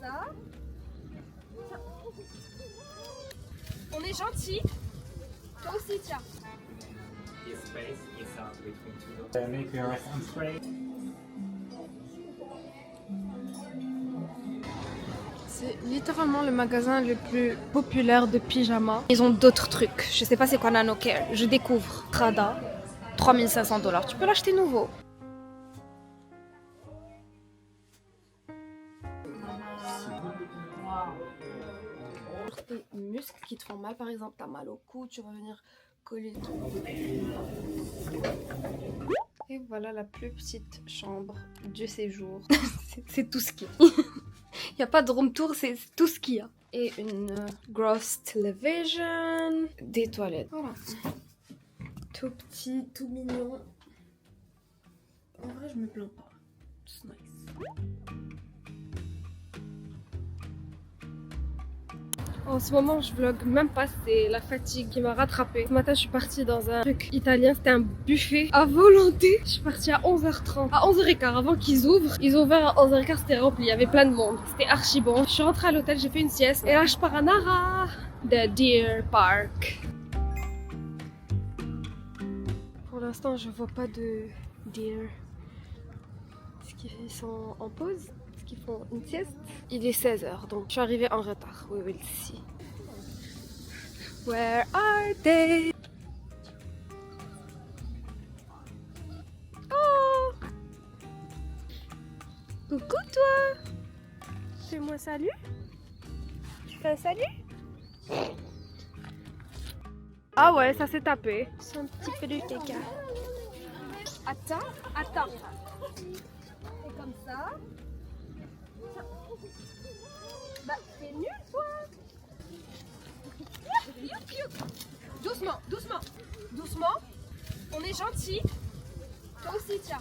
ça. On est gentil. Toi aussi, tiens. This space is between two doors. Make your arm straight. C'est littéralement le magasin le plus populaire de pyjamas. Ils ont d'autres trucs. Je sais pas c'est quoi NanoCare. Je découvre. Prada, 3500 $. Tu peux l'acheter nouveau. Tes muscles qui te font mal, par exemple, t'as mal au cou, tu vas venir coller ton... Et voilà la plus petite chambre du séjour. C'est tout ce qu'il y a. Il n'y a pas de room tour, c'est tout ce qu'il y a. Et une grosse television, des toilettes. Voilà. Tout petit, tout mignon. En vrai, je me plains pas. C'est nice. En ce moment, je vlog même pas, c'est la fatigue qui m'a rattrapée. Ce matin, je suis partie dans un truc italien, c'était un buffet à volonté. Je suis partie à 11h30, à 11h15 avant qu'ils ouvrent. Ils ont ouvert à 11h15, c'était rempli, il y avait plein de monde. C'était archi bon. Je suis rentrée à l'hôtel, j'ai fait une sieste. Et là, je pars à Nara, de Deer Park. Pour l'instant, je vois pas de deer. Est-ce qu'ils sont en pause? Ils font une sieste. Il est 16h, donc je suis arrivée en retard. We will see. Where are they? Oh! Coucou toi! Fais-moi salut. Tu fais un salut? Ah ouais, ça s'est tapé. C'est un petit peu de caca. Attends, attends. C'est comme ça. Bah, t'es nul, toi! Doucement, doucement, doucement. On est gentil. Toi aussi, tiens.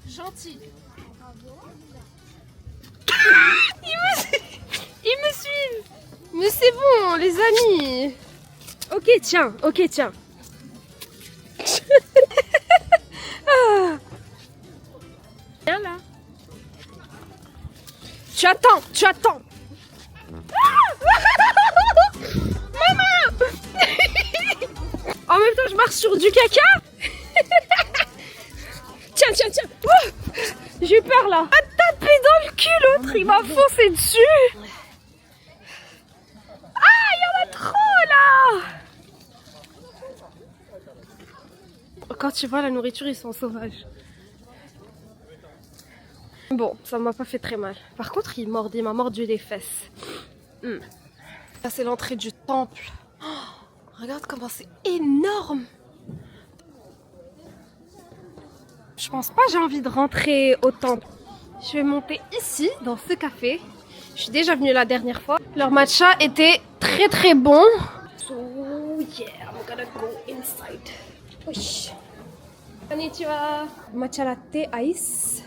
Gentil. Ils me suivent. Mais c'est bon, les amis. Ok, tiens, ok, tiens. Ah. Viens là. Tu attends, tu attends. Maman. En même temps, je marche sur du caca. Tiens, tiens, tiens. Oh, j'ai eu peur là. A tapé dans le cul l'autre, il m'a foncé dessus. Ah, il y en a trop là. Quand tu vois la nourriture, ils sont sauvages. Bon, ça m'a pas fait très mal. Par contre, il m'a mordu les fesses. Là, c'est l'entrée du temple. Oh, regarde comment c'est énorme. Je pense pas j'ai envie de rentrer au temple. Je vais monter ici, dans ce café. Je suis déjà venue la dernière fois. Leur matcha était très très bon. So yeah, I'm gonna go inside. Oui. Konnichiwa. Matcha latte ice.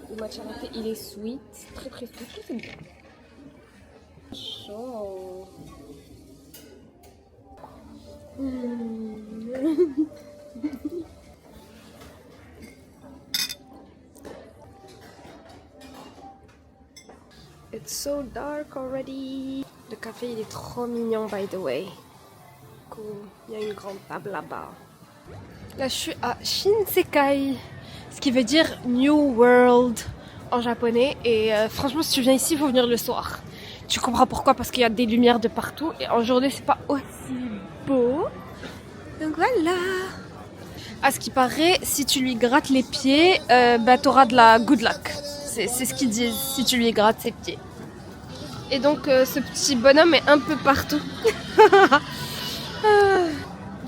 Le matcha latte, il est sweet, très très sweet, c'est bien. Chaud. It's so dark already. Le café, il est trop mignon, by the way. Cool. Il y a une grande table là-bas. Là, je suis à Shinsekai, ce qui veut dire New World en japonais. Et franchement, si tu viens ici, il faut venir le soir. Tu comprends pourquoi? Parce qu'il y a des lumières de partout. Et en journée, c'est pas aussi beau. Donc voilà. À ce qui paraît, si tu lui grattes les pieds, bah, t'auras de la good luck. C'est ce qu'ils disent, si tu lui grattes ses pieds. Et donc, ce petit bonhomme est un peu partout.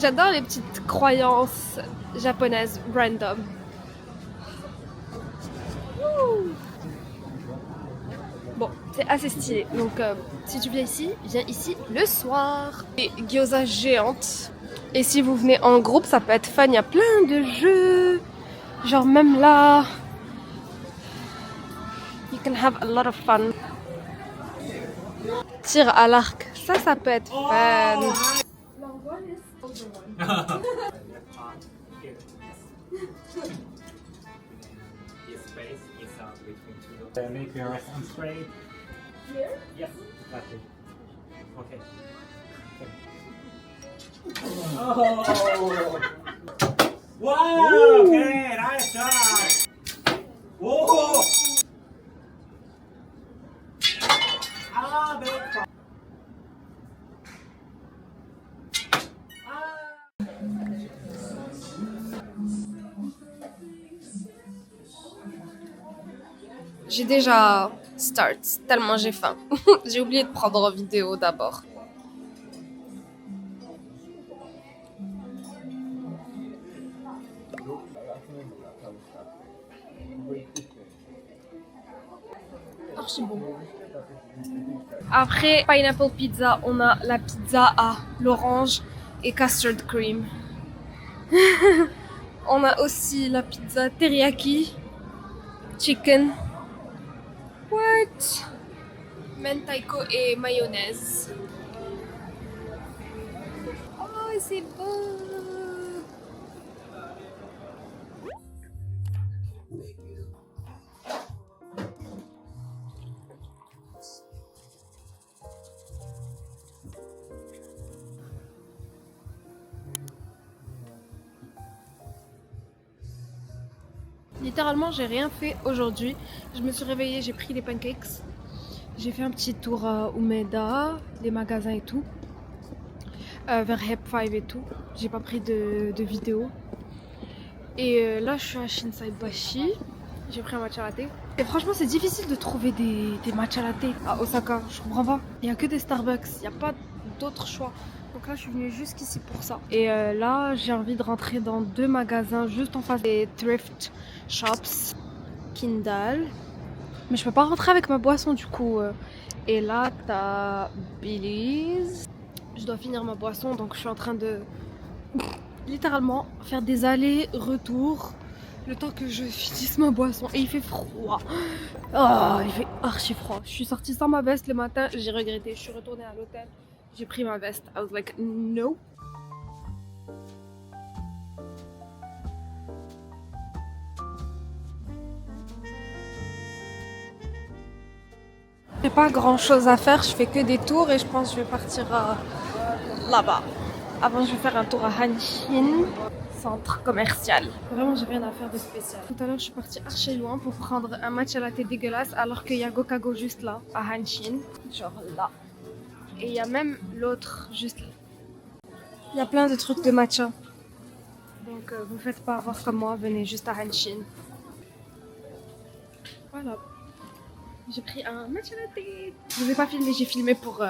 J'adore les petites croyances japonaises random. Bon, c'est assez stylé. Donc, si tu viens ici le soir. Et gyoza géante. Et si vous venez en groupe, ça peut être fun. Il y a plein de jeux. Genre même là. You can have a lot of fun. Tir à l'arc. Ça peut être fun. This space is between to the... make your rest arm straight. Here? Yes, exactly. Okay. Oh! Wow! Okay, nice job! Whoa! Ah, big. J'ai déjà start, tellement j'ai faim. J'ai oublié de prendre en vidéo d'abord. Archi bon. Après pineapple pizza, on a la pizza à l'orange et custard cream. On a aussi la pizza teriyaki, chicken. What? Mentaiko et mayonnaise. Oh, c'est beau! Littéralement, j'ai rien fait aujourd'hui. Je me suis réveillée, j'ai pris des pancakes. J'ai fait un petit tour à Umeda, les magasins et tout. Vers Hep 5 et tout. J'ai pas pris de vidéo. Et là, je suis à Shinsaibashi. J'ai pris un matcha latte. Et franchement, c'est difficile de trouver des matcha latte à Osaka. Je comprends pas. Il y a que des Starbucks. Il n'y a pas d'autre choix. Donc là, je suis venue jusqu'ici pour ça. Et là, j'ai envie de rentrer dans 2 magasins juste en face des thrift shops. Kindle. Mais je peux pas rentrer avec ma boisson du coup. Et là, t'as Billy's. Je dois finir ma boisson, donc je suis en train de littéralement faire des allers-retours le temps que je finisse ma boisson. Et il fait froid. Oh, il fait archi froid. Je suis sortie sans ma veste le matin, j'ai regretté. Je suis retournée à l'hôtel, j'ai pris ma veste. I was like, no. J'ai pas grand chose à faire, je fais que des tours et je pense que je vais partir là-bas. Avant, je vais faire un tour à Hanshin, centre commercial. Vraiment, j'ai rien à faire de spécial. Tout à l'heure, je suis partie archi loin pour prendre un matcha latte dégueulasse alors qu'il y a Gokago juste là, à Hanshin. Genre là. Et il y a même l'autre juste là. Il y a plein de trucs de matcha. Donc, vous faites pas avoir comme moi, venez juste à Hanshin. Voilà. J'ai pris un matcha latte. Je vous ai pas filmé, j'ai filmé pour...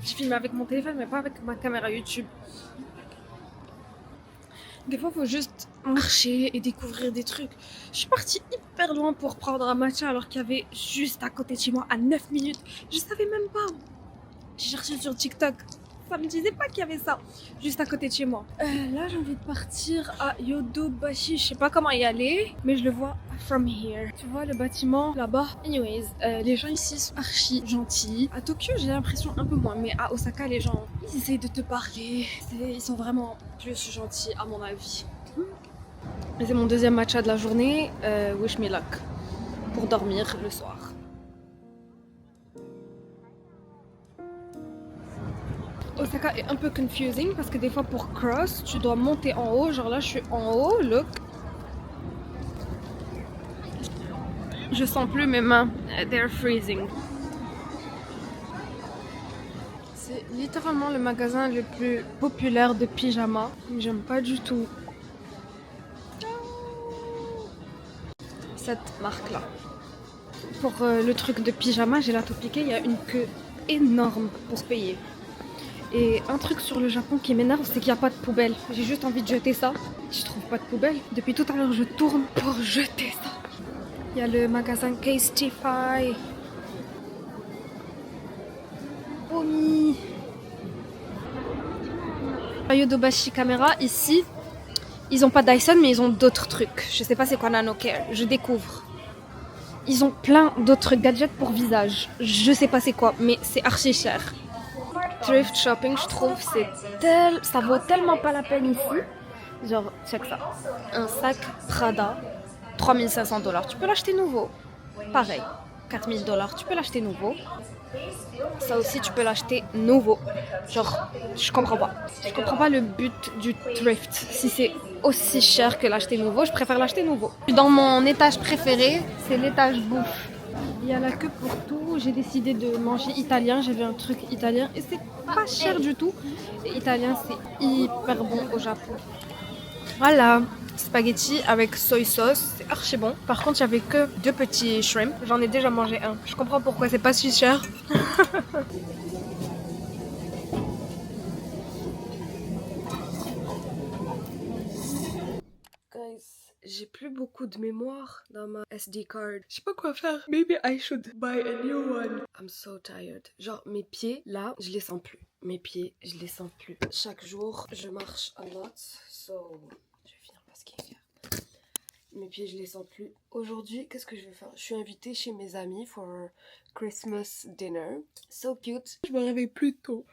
j'ai filmé avec mon téléphone, mais pas avec ma caméra YouTube. Des fois, il faut juste marcher et découvrir des trucs. Je suis partie hyper loin pour prendre un matcha alors qu'il y avait juste à côté de chez moi, à 9 minutes. Je savais même pas. J'ai cherché sur TikTok. Ça me disait pas qu'il y avait ça, juste à côté de chez moi. Là, j'ai envie de partir à Yodobashi. Je sais pas comment y aller, mais je le vois from here. Tu vois le bâtiment là-bas. Anyways, les gens ici sont archi gentils. À Tokyo, j'ai l'impression un peu moins, mais à Osaka, les gens, ils essayent de te parler. Ils sont vraiment plus gentils, à mon avis. C'est mon deuxième matcha de la journée. Wish me luck. Pour dormir le soir. Osaka est un peu confusing parce que des fois pour cross, tu dois monter en haut. Genre là, je suis en haut, look. Je sens plus mes mains. They're freezing. C'est littéralement le magasin le plus populaire de pyjamas. J'aime pas du tout cette marque-là. Pour le truc de pyjama, j'ai la tout piqué. Il y a une queue énorme pour payer. Et un truc sur le Japon qui m'énerve, c'est qu'il n'y a pas de poubelle. J'ai juste envie de jeter ça. Je trouve pas de poubelle. Depuis tout à l'heure, je tourne pour jeter ça. Il y a le magasin Casetify. Omi. Yodobashi Camera, ici, ils ont pas Dyson, mais ils ont d'autres trucs. Je sais pas c'est quoi NanoCare. Je découvre. Ils ont plein d'autres gadgets pour visage. Je sais pas c'est quoi, mais c'est archi cher. Thrift shopping, je trouve, ça vaut tellement pas la peine ici. Genre, check ça. Un sac Prada, 3500 $. Tu peux l'acheter nouveau. pareil, 4000 $. Tu peux l'acheter nouveau. Ça aussi, tu peux l'acheter nouveau. Genre, je comprends pas. Je comprends pas le but du thrift. Si c'est aussi cher que l'acheter nouveau, je préfère l'acheter nouveau. Dans mon étage préféré, c'est l'étage bouffe. Il y a la queue pour tout. J'ai décidé de manger italien. J'ai vu un truc italien et c'est pas cher du tout. Et italien, c'est hyper bon au Japon. Voilà, spaghetti avec soy sauce, c'est archi bon. Par contre, j'avais que 2 petits shrimp. J'en ai déjà mangé un. Je comprends pourquoi c'est pas si cher. Guys, j'ai plus beaucoup de mémoire dans ma SD card. Je sais pas quoi faire. Maybe I should buy a new one. I'm so tired. Genre, mes pieds, là, je les sens plus. Mes pieds, je les sens plus. Chaque jour, je marche a lot. So, je vais finir par skincare. Mes pieds, je les sens plus. Aujourd'hui, qu'est-ce que je vais faire? Je suis invitée chez mes amis for Christmas dinner. So cute. Je me réveille plus tôt.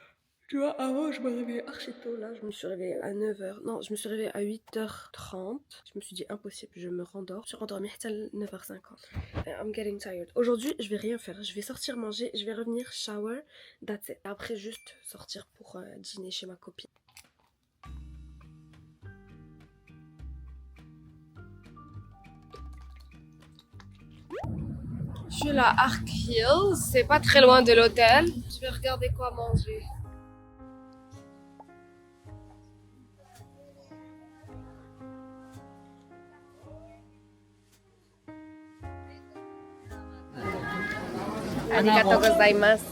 Tu vois, avant, je me réveillais archi tôt. Là, je me suis réveillée à 9h. Non, je me suis réveillée à 8h30. Je me suis dit, impossible, je me rendors. Je suis rendormie à 9h50. I'm getting tired. Aujourd'hui, je vais rien faire. Je vais sortir manger, je vais revenir shower. That's it. Après, juste sortir pour dîner chez ma copine. Je suis là à Ark Hills, c'est pas très loin de l'hôtel. Je vais regarder quoi manger. Arigatou gozaimasu.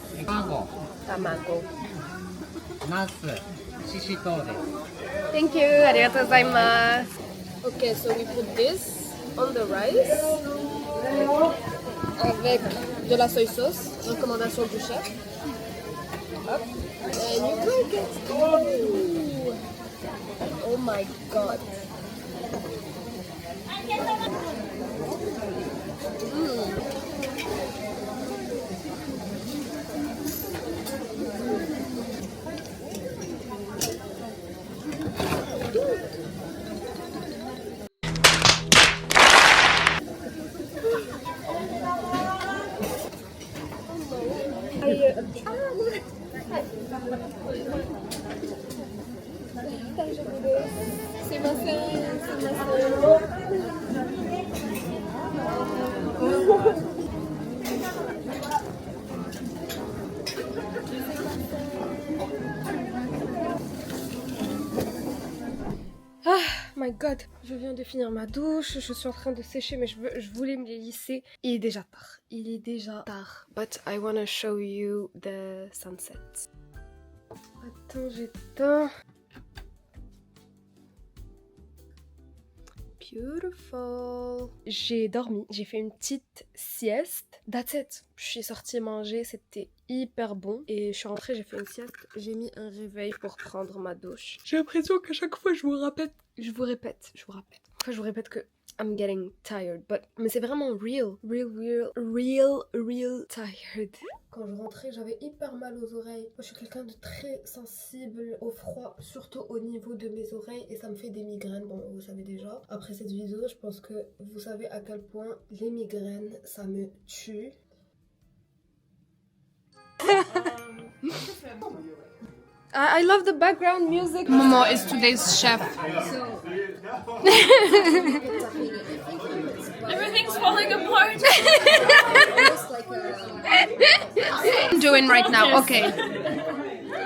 Tamago. Thank you, arigatou gozaimasu. Okay, so we put this on the rice. Avec de la soy sauce, recommandation du chef. Hop. And you cook it. Ooh. Oh my god. C'est ma sœur. Ah, my god, je viens de finir ma douche, je suis en train de sécher mais je voulais me les lisser. Il est déjà tard, But I wanna show you the sunset. Attends, j'éteins. Beautiful. J'ai dormi, j'ai fait une petite sieste. That's it. Je suis sortie manger, c'était hyper bon. Et je suis rentrée, j'ai fait une sieste. J'ai mis un réveil pour prendre ma douche. J'ai l'impression qu'à chaque fois je vous répète que I'm getting tired. Mais c'est vraiment real tired. Quand je rentrais, j'avais hyper mal aux oreilles. Moi, je suis quelqu'un de très sensible au froid, surtout au niveau de mes oreilles, et ça me fait des migraines. Bon, vous savez déjà. Après cette vidéo, je pense que vous savez à quel point les migraines, ça me tue. I love the background music. Momo is today's chef. Everything's falling apart. I'm doing right now. Okay.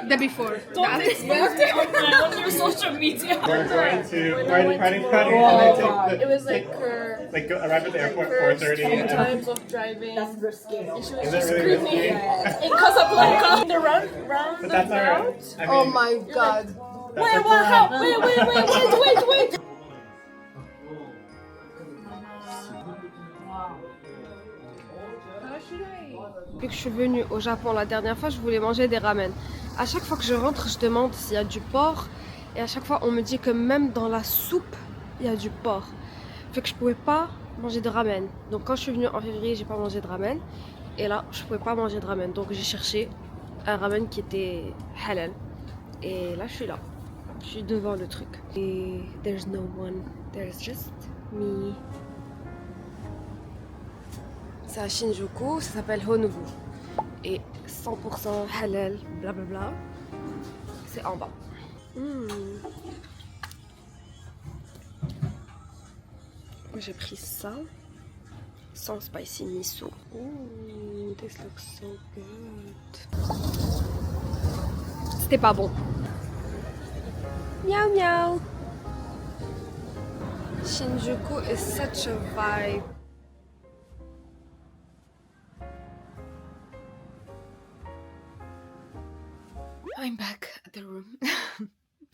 The before. Don't expect it on your social media. We're going to riding, and then take It was like arrive at the airport 4:30. times of driving. That's risky. She was Is it just really screaming risky? in Casablanca. The round But that's alright. I mean, Oh my god. Wait, what? How? Wait. Depuis que je suis venue au Japon la dernière fois, je voulais manger des ramen. À chaque fois que je rentre, je demande s'il y a du porc. Et à chaque fois, on me dit que même dans la soupe, il y a du porc. Fait que je pouvais pas manger de ramen. Donc quand je suis venue en février, j'ai pas mangé de ramen. Et là, je pouvais pas manger de ramen. Donc j'ai cherché un ramen qui était halal. Et là, je suis là. Je suis devant le truc. Et there's no one. There's just me. C'est à Shinjuku, ça s'appelle Honobu. Et 100% halal, blablabla. C'est en bas. J'ai pris ça. Sans spicy miso. Ooh, this looks so good. C'était pas bon. Miaou miaou. Shinjuku is such a vibe. I'm back at the room.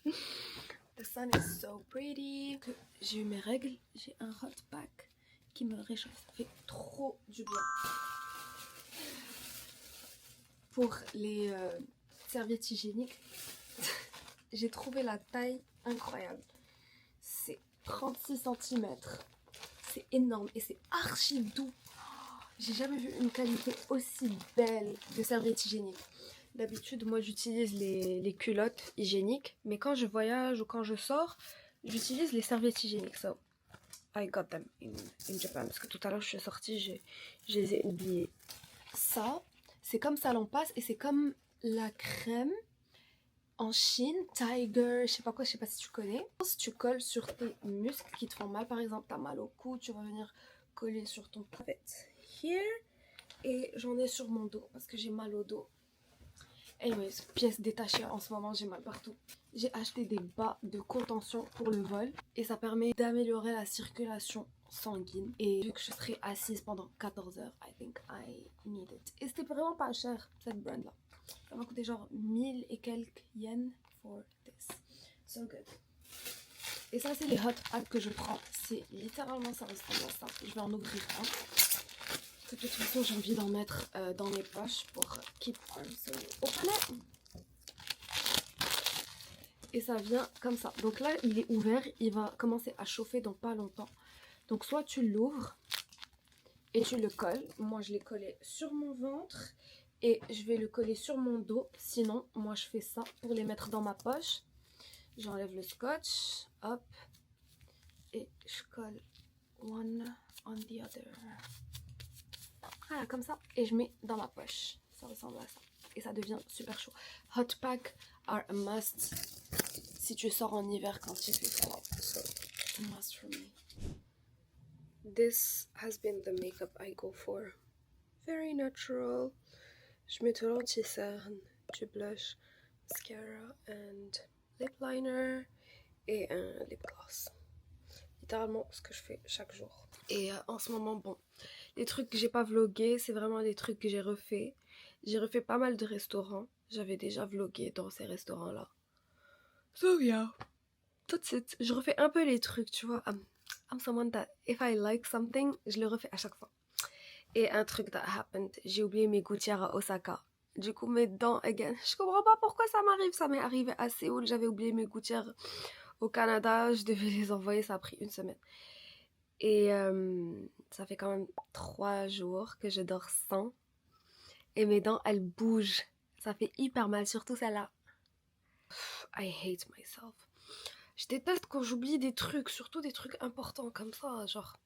The sun is so pretty. J'ai eu mes règles, j'ai un hot pack qui me réchauffe. Ça fait trop du bien. Pour les serviettes hygiéniques, j'ai trouvé la taille incroyable. C'est 36 cm. C'est énorme et c'est archi doux. J'ai jamais vu une qualité aussi belle de serviettes hygiéniques. D'habitude, moi j'utilise les culottes hygiéniques, mais quand je voyage ou quand je sors, j'utilise les serviettes hygiéniques. So, I got them in Japan. Parce que tout à l'heure, je suis sortie, je les ai oubliés. Ça, c'est comme Salon Passe et c'est comme la crème en Chine, Tiger, je sais pas quoi, je sais pas si tu connais. Si tu colles sur tes muscles qui te font mal, par exemple, t'as mal au cou, tu vas venir coller sur ton pavette. Here, et j'en ai sur mon dos parce que j'ai mal au dos. Anyways, pièces détachées, en ce moment j'ai mal partout. J'ai acheté des bas de contention pour le vol et ça permet d'améliorer la circulation sanguine. Et vu que je serai assise pendant 14 heures, I think I need it. Et c'était vraiment pas cher, cette brand là. Ça m'a coûté genre 1000 et quelques yens for this. So good. Et ça c'est les hot packs que je prends. C'est littéralement ça ressemble à ça. Je vais en ouvrir un. De toute façon, j'ai envie d'en mettre dans mes poches pour keep warm. So, open it. Et ça vient comme ça. Donc là, il est ouvert. Il va commencer à chauffer dans pas longtemps. Donc soit tu l'ouvres et tu le colles. Moi, je l'ai collé sur mon ventre et je vais le coller sur mon dos. Sinon, moi, je fais ça pour les mettre dans ma poche. J'enlève le scotch. Hop. Et je colle one on the other. Voilà, comme ça. Et je mets dans ma poche. Ça ressemble à ça. Et ça devient super chaud. Hot pack are a must si tu sors en hiver quand il fait froid. So, a must for me. This has been the makeup I go for. Very natural. Je mets de l'anti-cerne, du blush, mascara and lip liner et un lip gloss. Littéralement ce que je fais chaque jour. Et en ce moment, bon, les trucs que j'ai pas vlogué, c'est vraiment des trucs que j'ai refait. J'ai refait pas mal de restaurants. J'avais déjà vlogué dans ces restaurants-là. So yeah, that's it. Je refais un peu les trucs, tu vois. I'm someone that, if I like something, je le refais à chaque fois. Et un truc that happened, j'ai oublié mes gouttières à Osaka. Du coup, mes dents, again, je comprends pas pourquoi ça m'arrive. Ça m'est arrivé à Séoul, j'avais oublié mes gouttières au Canada. Je devais les envoyer, ça a pris 1 semaine. Et ça fait quand même 3 jours que je dors sans. Et mes dents, elles bougent. Ça fait hyper mal, surtout celle-là. I hate myself. Je déteste quand j'oublie des trucs, surtout des trucs importants comme ça. Genre,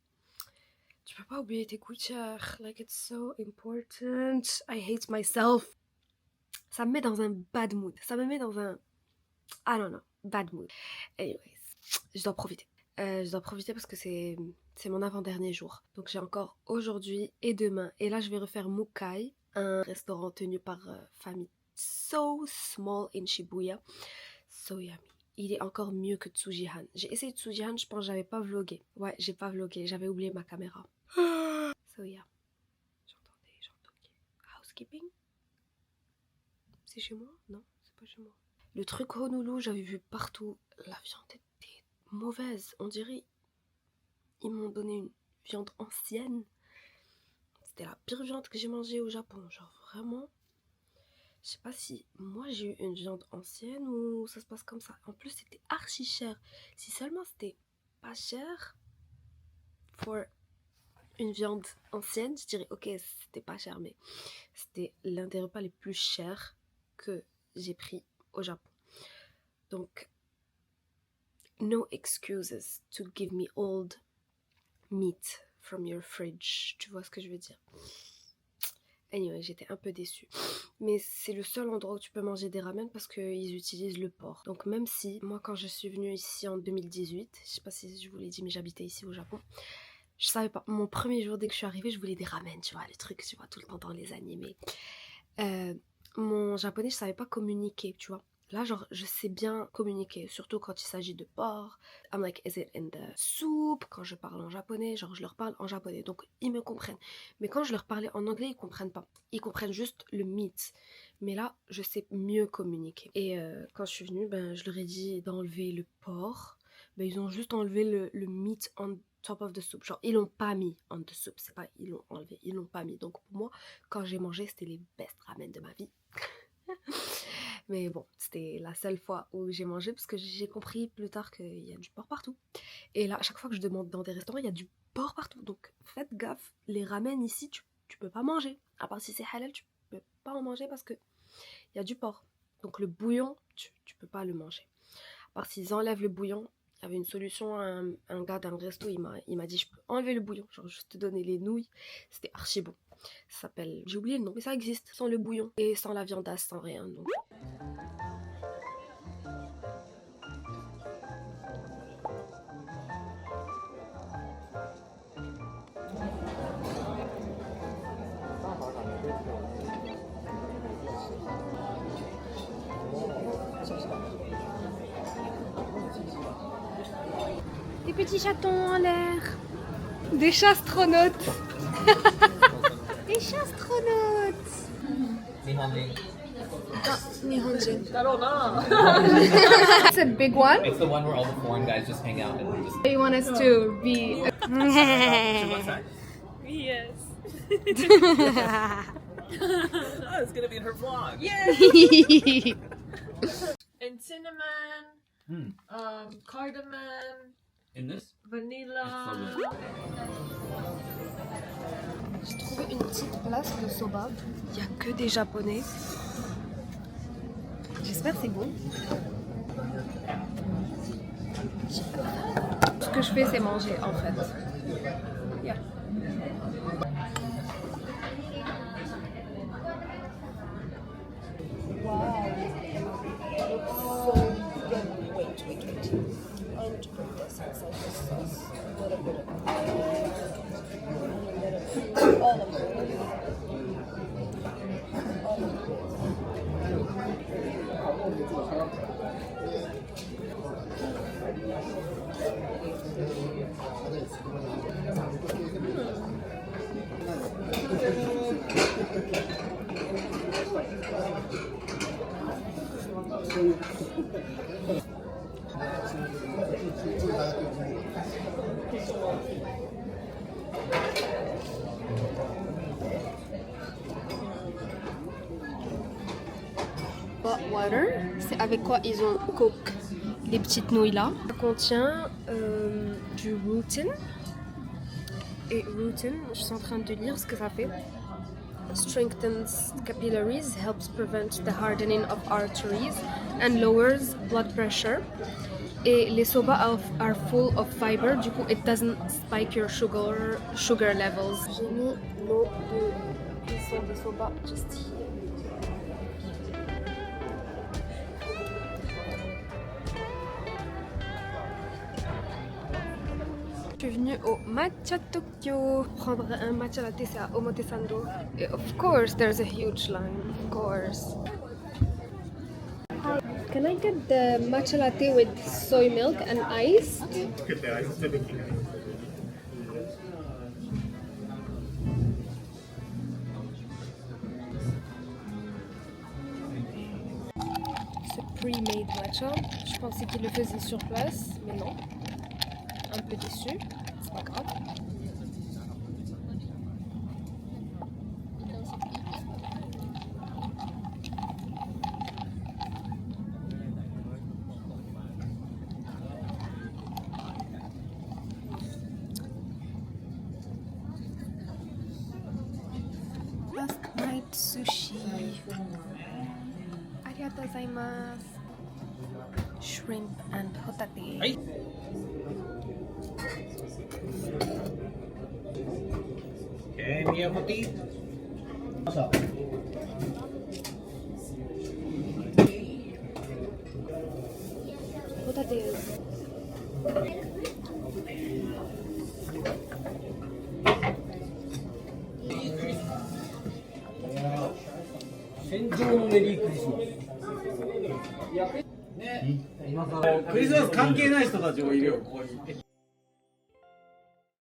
tu peux pas oublier tes gouttières. Like, it's so important. I hate myself. Ça me met dans un bad mood. Ça me met dans un... I don't know. Bad mood. Anyways, je dois profiter. Je dois profiter parce que c'est mon avant-dernier jour. Donc j'ai encore aujourd'hui et demain. Et là, je vais refaire Mukai, un restaurant tenu par famille so small in Shibuya. So yummy. Il est encore mieux que Tsujihan. J'ai essayé Tsujihan, je pense que j'avais pas vlogué. Ouais, j'ai pas vlogué, j'avais oublié ma caméra. So yeah. J'entendais genre housekeeping. C'est chez moi? Non, c'est pas chez moi. Le truc Honolulu, j'avais vu partout. La viande était mauvaise. On dirait ils m'ont donné une viande ancienne. C'était la pire viande que j'ai mangée au Japon. Genre vraiment. Je sais pas si moi j'ai eu une viande ancienne ou ça se passe comme ça. En plus c'était archi cher. Si seulement c'était pas cher pour une viande ancienne, je dirais ok c'était pas cher, mais c'était l'un des repas les plus chers que j'ai pris au Japon. Donc no excuses to give me old meat from your fridge. Tu vois ce que je veux dire? Anyway, j'étais un peu déçue. Mais c'est le seul endroit où tu peux manger des ramen parce qu'ils utilisent le porc. Donc même si, moi quand je suis venue ici en 2018, je sais pas si je vous l'ai dit, mais j'habitais ici au Japon. Je savais pas, mon premier jour dès que je suis arrivée, je voulais des ramen, tu vois, les trucs, tu vois, tout le temps dans les animés. Mon japonais, je savais pas communiquer, tu vois. Là, genre, je sais bien communiquer, surtout quand il s'agit de porc. I'm like, is it in the soup? Quand je parle en japonais, genre, je leur parle en japonais. Donc, ils me comprennent. Mais quand je leur parlais en anglais, ils comprennent pas. Ils comprennent juste le meat. Mais là, je sais mieux communiquer. Et quand je suis venue, ben, je leur ai dit d'enlever le porc. Ben, ils ont juste enlevé le meat on top of the soup. Genre, ils l'ont pas mis on the soup. C'est pas, ils l'ont enlevé. Ils l'ont pas mis. Donc, pour moi, quand j'ai mangé, c'était les best ramen de ma vie. Mais bon, c'était la seule fois où j'ai mangé parce que j'ai compris plus tard qu'il y a du porc partout. Et là, à chaque fois que je demande dans des restaurants, il y a du porc partout. Donc faites gaffe, les ramen ici, tu peux pas manger. À part si c'est halal, tu peux pas en manger parce que il y a du porc. Donc le bouillon, tu peux pas le manger. À part s'ils enlèvent le bouillon, il y avait une solution, un gars d'un resto, il m'a dit je peux enlever le bouillon, genre juste te donner les nouilles. C'était archi bon. Ça s'appelle, j'ai oublié le nom, mais ça existe, sans le bouillon et sans la viandasse, sans rien. Donc. Des petits chatons en l'air. Des chastronautes. Des chastronautes. Nihonjin. I don't know. It's a big one. It's the one where all the foreign guys just hang out and just. You want us to be... Yes. Oh, it's gonna be in her vlog. And cinnamon, cardamom, In this? vanilla. J'ai trouvé une petite place de soba. Il n'y a que des japonais. J'espère que c'est bon. Ce que je fais, c'est manger en fait. Yeah. Hot water, c'est avec quoi ils ont cook les petites nouilles là. Ça contient du rutin. Et rutin, je suis en train de lire ce que ça fait. Strengthens capillaries, helps prevent the hardening of arteries and lowers blood pressure. Et les soba are full of fiber, du coup it doesn't spike your sugar levels. J'ai mis l'eau de cuisson des soba just here. Je suis venue au Matcha Tokyo prendre un matcha latte, c'est à Omotesando. Et of course, there's a huge line, of course. Hi, can I get the matcha latte with soy milk and ice? Get the ice instead of C'est pre-made matcha. Je pensais qu'ils le faisaient sur place, mais non. Un peu déçu, c'est pas grave. Last night sushi. Arigatou gozaimasu. Shrimp and hotate. Okay, Miyamoti. ホタテ。戦場のメリークリスマス。クリスマス関係ない人たちもいるよ、ここに。